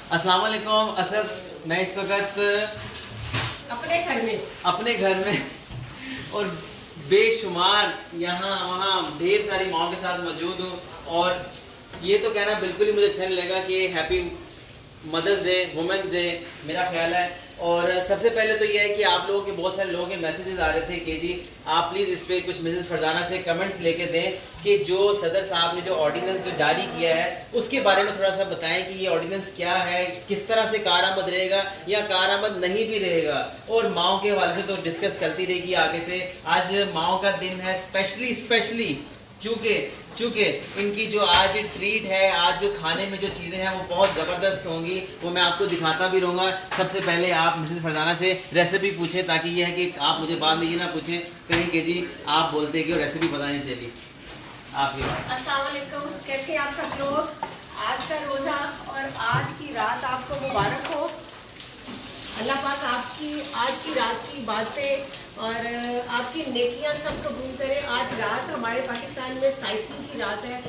अस्सलाम वालेकुम असद, मैं इस वक्त अपने घर में और बेशुमार यहाँ वहाँ ढेर सारी माओ के साथ मौजूद हूँ। और ये तो कहना बिल्कुल ही मुझे अच्छा नहीं लगा कि happy mother's day, women's day मेरा ख्याल है। और सबसे पहले तो ये है कि आप लोगों के बहुत सारे लोगों के मैसेजेस आ रहे थे कि जी आप प्लीज़ इस पर कुछ मिसेस फरजाना से कमेंट्स लेके दें कि जो सदर साहब ने जो ऑर्डिनेंस जो जारी किया है उसके बारे में थोड़ा सा बताएं कि ये ऑर्डिनेंस क्या है, किस तरह से कारआमद रहेगा या कारआमद नहीं भी रहेगा। और माओ के हवाले से तो डिस्कस चलती रहेगी आगे से। आज माओ का दिन है स्पेशली चूँकि इनकी जो आज ट्रीट है, आज जो खाने में जो चीज़ें हैं वो बहुत ज़बरदस्त होंगी, वो मैं आपको दिखाता भी रहूँगा। सबसे पहले आप मिसेस फरजाना से रेसिपी पूछें ताकि ये है कि आप मुझे बाद में ये ना पूछें कहीं कि जी आप बोलते कि रेसिपी पता नहीं चली। आपकी बात। अस्सलाम वालेकुम, कैसे आप सब लोग। आज का रोज़ा और आज की रात आपको मुबारक हो। अल्लाह पाक आपकी आज की रात की बातें और आपकी नेकियां सब कबूल करे। आज रात हमारे पाकिस्तान में 27वीं की रात है।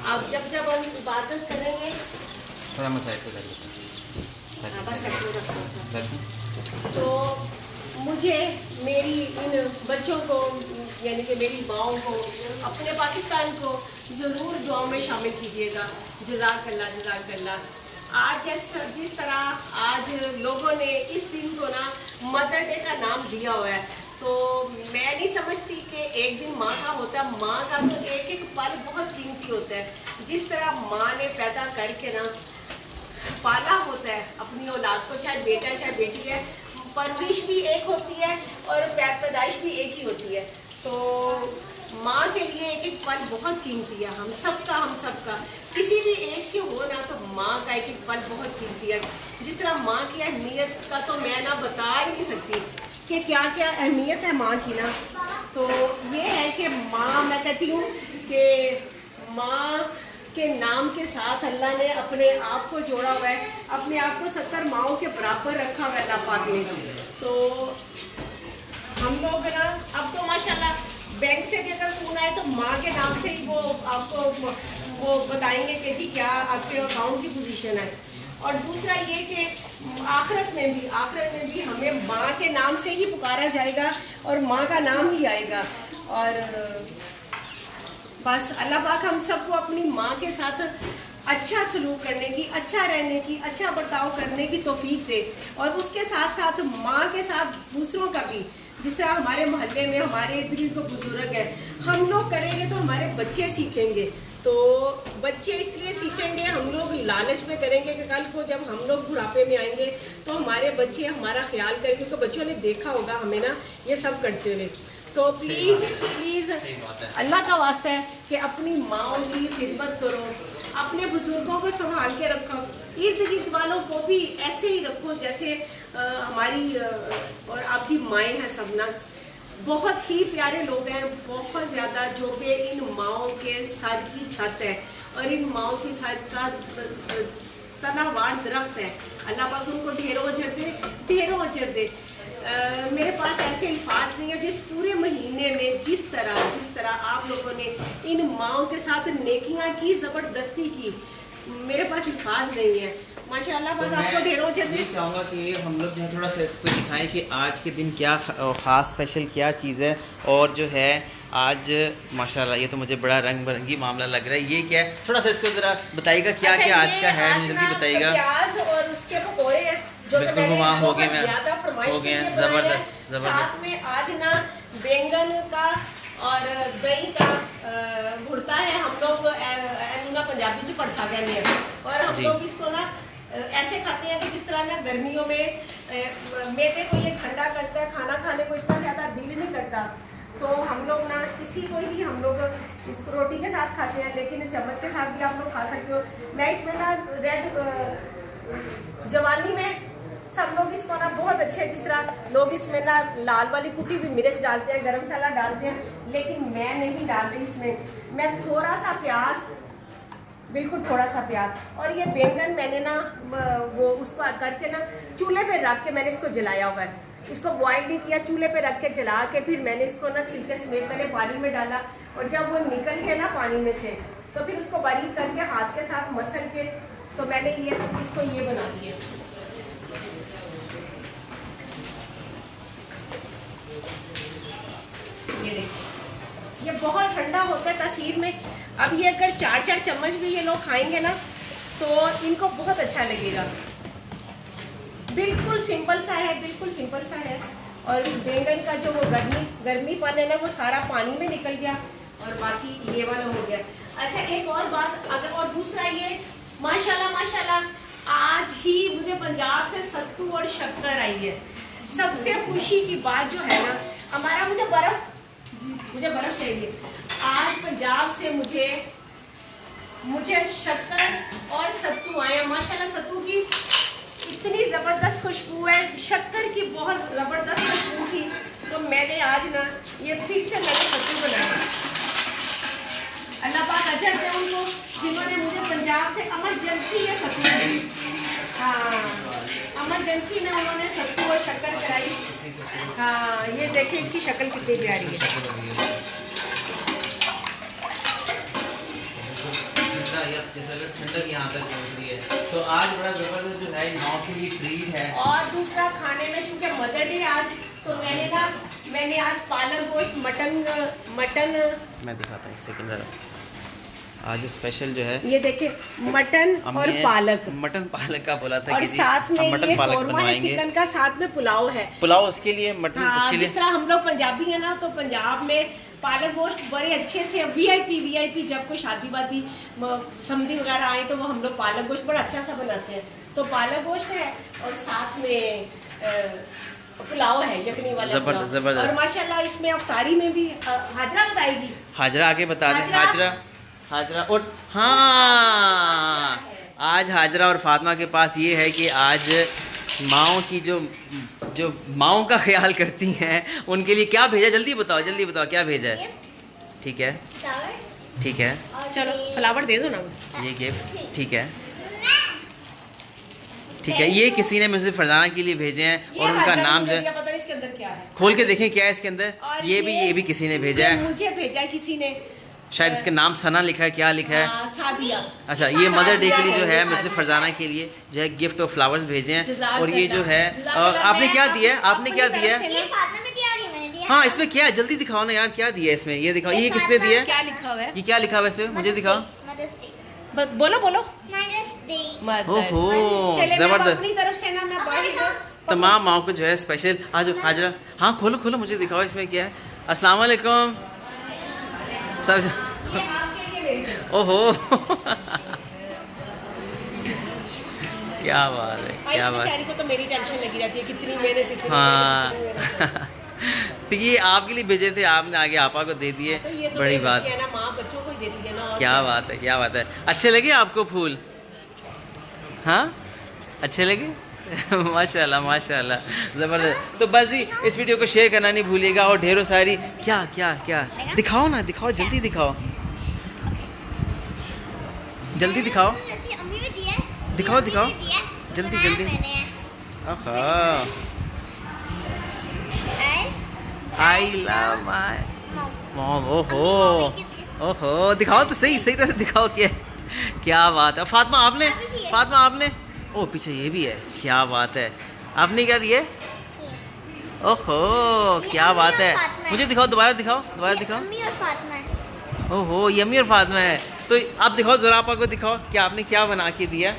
आप जब हम इबादत करेंगे थोड़ा तो मुझे मेरी इन बच्चों को यानी कि मेरी माओ को, अपने पाकिस्तान को ज़रूर दुआ में शामिल कीजिएगा। जज़ाकल्लाह। आज जिस तरह आज लोगों ने इस दिन को ना मदर डे का नाम दिया हुआ है, तो मैं नहीं समझती कि एक दिन माँ का होता है। माँ का तो एक एक पल बहुत कीमती होता है। जिस तरह माँ ने पैदा करके ना पाला होता है अपनी औलाद को, चाहे बेटा है चाहे बेटी है, परवरिश भी एक होती है और पैदाइश भी एक ही होती है। तो माँ के लिए एक एक पल बहुत कीमती है। हम सबका किसी भी एज के हो ना, तो माँ का एक एक पल बहुत कीमती है। जिस तरह माँ की अहमियत का तो मैं ना बता ही नहीं सकती कि क्या क्या अहमियत है माँ की ना। तो ये है कि माँ, मैं कहती हूँ कि माँ के नाम के साथ अल्लाह ने अपने आप को जोड़ा हुआ है, अपने आप को 70 माओं के बराबर रखा हुआ है अल्लाह पाक ने। तो हम लोग ना अब तो माशाल्लाह बैंक से भी अगर फोन आए तो माँ के नाम से ही वो आपको वो बताएंगे कि जी क्या आपके अकाउंट की पोजीशन है। और दूसरा ये कि आखिरत में भी हमें माँ के नाम से ही पुकारा जाएगा और माँ का नाम ही आएगा। और बस अल्लाह पाक हम सबको अपनी माँ के साथ अच्छा सलूक करने की, अच्छा रहने की, अच्छा बर्ताव करने की तौफीक दे। और उसके साथ साथ माँ के साथ दूसरों का भी, जिस तरह हमारे मोहल्ले में हमारे इर्द गिर्द को बुजुर्ग है, हम लोग करेंगे तो हमारे बच्चे सीखेंगे। तो बच्चे इसलिए सीखेंगे, हम लोग लालच में करेंगे कि कल को जब हम लोग बुढ़ापे में आएंगे तो हमारे बच्चे हमारा ख्याल करेंगे, क्योंकि बच्चों ने देखा होगा हमें ना ये सब करते हुए। तो प्लीज़ अल्लाह का वास्ता है कि अपनी माओ की खिदमत करो, अपने बुजुर्गों को संभाल के रखो, इर्द गिर्द वालों को भी ऐसे ही रखो जैसे हमारी और आपकी माएँ हैं सब ना। बहुत ही प्यारे लोग हैं, बहुत ज़्यादा, जो कि इन माओ के सर की छत है और इन माओ की सर का तनावार दरख्त है। अल्लाह पाक उनको ढेरों अजर दे। मेरे पास ऐसे अल्फाज नहीं है जिस पूरे महीने में जिस तरह आप लोगों ने इन माओं के साथ नेकियां की, ज़बरदस्ती की, मेरे पास अल्फाज नहीं है। माशाल्लाह पाक आपको ढेरों अजर दे। चाहूँगा कि हम लोग जो है थोड़ा सा इसको दिखाएं कि आज के दिन क्या ख़ास स्पेशल क्या चीज़ है। और जो है आज माशाल्लाह ये तो मुझे बड़ा रंग बिरंगी मामला लग रहा है। ये क्या है, थोड़ा सा इसको ज़रा बताइएगा क्या क्या आज का है, मुझे जल्दी बताइएगा। प्याज और उसके पकौड़े हैं जो बिल्कुल वहाँ हो गए हैं, ज़बरदस्त। साथ में आज ना बैंगन का और दही का भुरता है। हम लोग पंजाबी च पड़ता कहते हैं और हम लोग इसको ना ऐसे खाते हैं कि जिस तरह ना गर्मियों में मेरे को ये ठंडा करता है, खाना खाने को इतना ज़्यादा दिल नहीं करता, तो हम लोग ना इसी को ही हम लोग इसको रोटी के साथ खाते हैं, लेकिन चम्मच के साथ भी आप लोग खा सकते हो। मैं इसमें ना रेड जवानी में सब लोग इसको ना बहुत अच्छे, जिस तरह लोग इसमें ना लाल वाली कुटी भी मिर्च डालते हैं, गरम मसाला डालते हैं, लेकिन मैं नहीं डाल रही इसमें। मैं थोड़ा सा प्याज, बिल्कुल थोड़ा सा प्याज, और ये बैंगन मैंने ना वो उसको करके ना चूल्हे पे रख के मैंने इसको जलाया हुआ है। इसको बॉयल नहीं किया, चूल्हे पे रख के जला के फिर मैंने इसको ना छिलके समेत पहले पानी में डाला, और जब वो निकल के ना पानी में से तो फिर उसको बारीक करके हाथ के साथ मसल के तो मैंने इसको ये बना दिया। ये देखिए, ये बहुत ठंडा होता है तासीर में। अब ये अगर 4-4 चम्मच भी ये लोग खाएंगे ना तो इनको बहुत अच्छा लगेगा। बिल्कुल सिंपल सा है, बिल्कुल सिंपल सा है। और बैंगन का जो वो गर्मीपन है ना वो सारा पानी में निकल गया और बाकी ये वाला हो गया। अच्छा एक और बात, अगर और दूसरा ये माशाल्लाह माशाल्लाह आज ही मुझे पंजाब से सत्तू और शक्कर आई है। सबसे खुशी की बात जो है ना हमारा, मुझे बर्फ चाहिए। आज पंजाब से मुझे शक्कर और सत्तू आया। माशाल्लाह सत्तू की इतनी ज़बरदस्त खुशबू है, शक्कर की बहुत ज़बरदस्त खुशबू थी। तो मैंने आज ना ये फिर से मैंने सत्तू बनाया। अल्लाह पाक अजर दे उनको जिन्होंने मुझे पंजाब से एमरजेंसी ये सत्तू दी। हाँ, एमरजेंसी में उन्होंने सत्तू और शक्कर कराई। हाँ, ये देखिए इसकी शक्ल कितनी प्यारी है। ठंडक यहाँ तक पहुँच रही है, तो आज बड़ा ज़बरदस्त जो है माँ के लिए ट्रीट है। और दूसरा खाने में चूँकि मदर डे आज, तो मैंने आज पालक गोश्त मटन मैं दिखाता हूँ एक सेकंड ज़रा। आज स्पेशल जो है ये देखिए मटन और मटन पालक का बोला था और कि साथ में मटन ये पालक कौरमा है चिकन का, साथ में पुलाव है। पुलाव उसके लिए मटन उसके लिए। जिस तरह हम लोग पंजाबी है ना, तो पंजाब में पालक गोश्त बड़े अच्छे से वीआईपी जब कोई शादी वादी समधी वगैरह आए तो वो हम लोग पालक गोश्त बड़ा अच्छा सा बनाते हैं। तो पालक गोश्त है और साथ में पुलाव है, यखनी वाला जबरदस्त। और माशाल्लाह इसमें अफ्तारी में भी हाजरा बताएगी। हाजरा आगे बता दें। हाजरा और हाँ, आज हाजरा और फातिमा के पास ये है कि आज माओ की जो माओ का ख्याल करती हैं उनके लिए क्या भेजा, जल्दी बताओ क्या भेजा है। ठीक है चलो फ्लावर दे दो ना। ये गिफ्ट ठीक है, ये किसी ने मुझे फरजाना के लिए भेजे हैं और उनका नाम जो है, पता नहीं इसके अंदर क्या है, खोल के देखें क्या है इसके अंदर। ये भी किसी ने भेजा है, मुझे भेजा है किसी ने, शायद इसके नाम सना लिखा है, क्या लिखा है सादिया। अच्छा, ये मदर डे के लिए जो है मिसेस फरजाना के लिए जो है गिफ्ट और फ्लावर्स भेजे हैं। और ये जो है आपने क्या दिया है? हाँ, इसमें क्या है जल्दी दिखाओ ना यार, क्या दिया है इसमें, ये दिखाओ। ये किसने दिया है, क्या लिखा हुआ है, ये क्या लिखा हुआ है इसमें, मुझे दिखाओ। बोलो ओहो जबरदस्त। अपनी तरफ से ना मैं तमाम माओ को जो है स्पेशल आज हाजरा। हाँ खोलो मुझे दिखाओ इसमें क्या है। अस्सलाम वालेकुम सब। ओहो क्या बात है, को तो मेरी टेंशन लगी रहती है कितनी मेहनत। हाँ तो ये आपके लिए भेजे थे, आपने आगे आपा को दे दिए। तो बड़ी बात है ना, माँ बच्चों को ही देती है ना। क्या बात है। अच्छे लगे आपको फूल? हाँ अच्छे लगे माशाल्लाह ज़बरदस्त। तो बस ही इस वीडियो को शेयर करना नहीं भूलिएगा और ढेरों सारी क्या दिखाओ ना, जल्दी दिखाओ जल्दी। I love my mom. ओहो दिखाओ तो सही तरह से दिखाओ क्या बात है। फातिमा आपने ओ पीछे ये भी है, क्या बात है। आपने क्या दिए? ओहो क्या बात है, मुझे दिखाओ, दोबारा दिखाओ। ओहो यम्मी और फातिमा है। तो आप दिखाओ ज़रा, आपा को दिखाओ कि आपने क्या बना के दिया।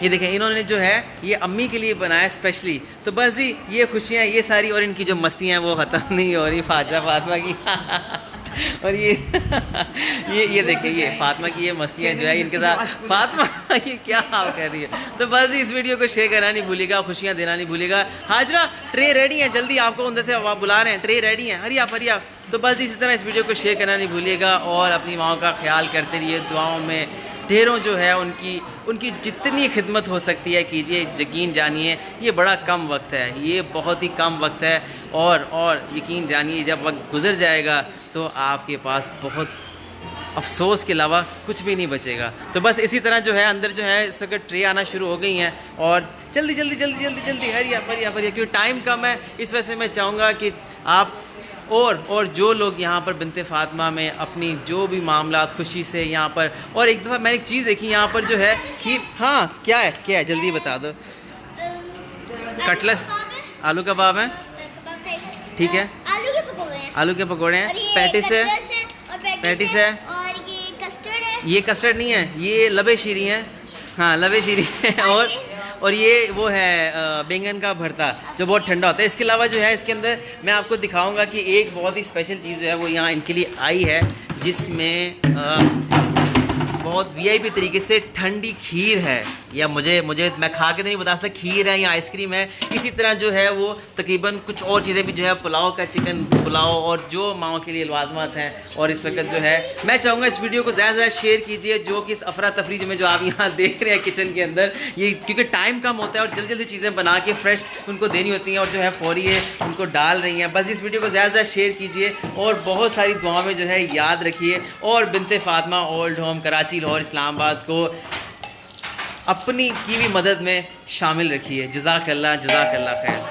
ये देखें, इन्होंने जो है ये अम्मी के लिए बनाया स्पेशली। तो बस जी ये खुशियाँ ये सारी और इनकी जो मस्तियाँ वो ख़त्म नहीं हो रही फातिमा की और ये देखिए ये फातिमा की ये मस्तियाँ जो है इनके साथ। फातिमा ये क्या आप कर रही है। तो बस जी इस वीडियो को शेयर करना नहीं भूलिएगा, खुशियाँ देना नहीं भूलिएगा। हाजरा ट्रे रेडी है, जल्दी आपको अंदर से आप बुला रहे हैं, ट्रे रेडी है, हरी आप। तो बस इसी तरह इस वीडियो को शेयर करना नहीं भूलिएगा और अपनी माओ का ख्याल करते रहिए, दुआओं में ढेरों जो है उनकी जितनी खिदमत हो सकती है कीजिए। यकीन जानिए ये बड़ा कम वक्त है, ये बहुत ही कम वक्त है और यकीन जानिए जब वक्त गुजर जाएगा तो आपके पास बहुत अफसोस के अलावा कुछ भी नहीं बचेगा। तो बस इसी तरह जो है अंदर जो है इस वक्त ट्रे आना शुरू हो गई हैं और जल्दी हरी आप क्योंकि टाइम कम है। इस वजह से मैं चाहूँगा कि आप और जो लोग यहाँ पर बिनते फातिमा में अपनी जो भी मामला खुशी से यहाँ पर, और एक दफ़ा मैंने एक चीज़ देखी यहाँ पर जो है खीर, हाँ क्या है जल्दी बता दो। कटलेस आलू कबाब है, ठीक है, आलू के पकौड़े हैं, पैटिस है, और ये कस्टर्ड नहीं है, ये लबे शीरी हैं, हाँ लबे शीरी है, और ये वो है बैंगन का भरता जो बहुत ठंडा होता है। इसके अलावा जो है इसके अंदर मैं आपको दिखाऊंगा कि एक बहुत ही स्पेशल चीज़ जो है वो यहाँ इनके लिए आई है, जिसमें बहुत वीआईपी तरीके से ठंडी खीर है, या मुझे मैं खा के तो नहीं बता सकता खीर है या आइसक्रीम है। इसी तरह जो है वो तकरीबन कुछ और चीज़ें भी जो है, पुलाव का चिकन पुलाव, और जो माओ के लिए लवाजमात हैं। और इस वक्त जो है मैं चाहूँगा इस वीडियो को ज़्यादा से ज़्यादा शेयर कीजिए, जो कि इस अफरा तफरी में जो आप यहाँ देख रहे हैं किचन के अंदर, ये क्योंकि टाइम कम होता है और जल्दी जल्दी चीज़ें बना के फ्रेश उनको देनी होती हैं, और जो है फौरी है उनको डाल रही हैं। बस इस वीडियो को ज़्यादा से ज़्यादा शेयर कीजिए और बहुत सारी दुआओं में जो है याद रखिए, और बिनते फातिमा ओल्ड होम कराची, लाहौर, इस्लामाबाद को अपनी की भी मदद में शामिल रखिए। जज़ाकल्लाह खैर।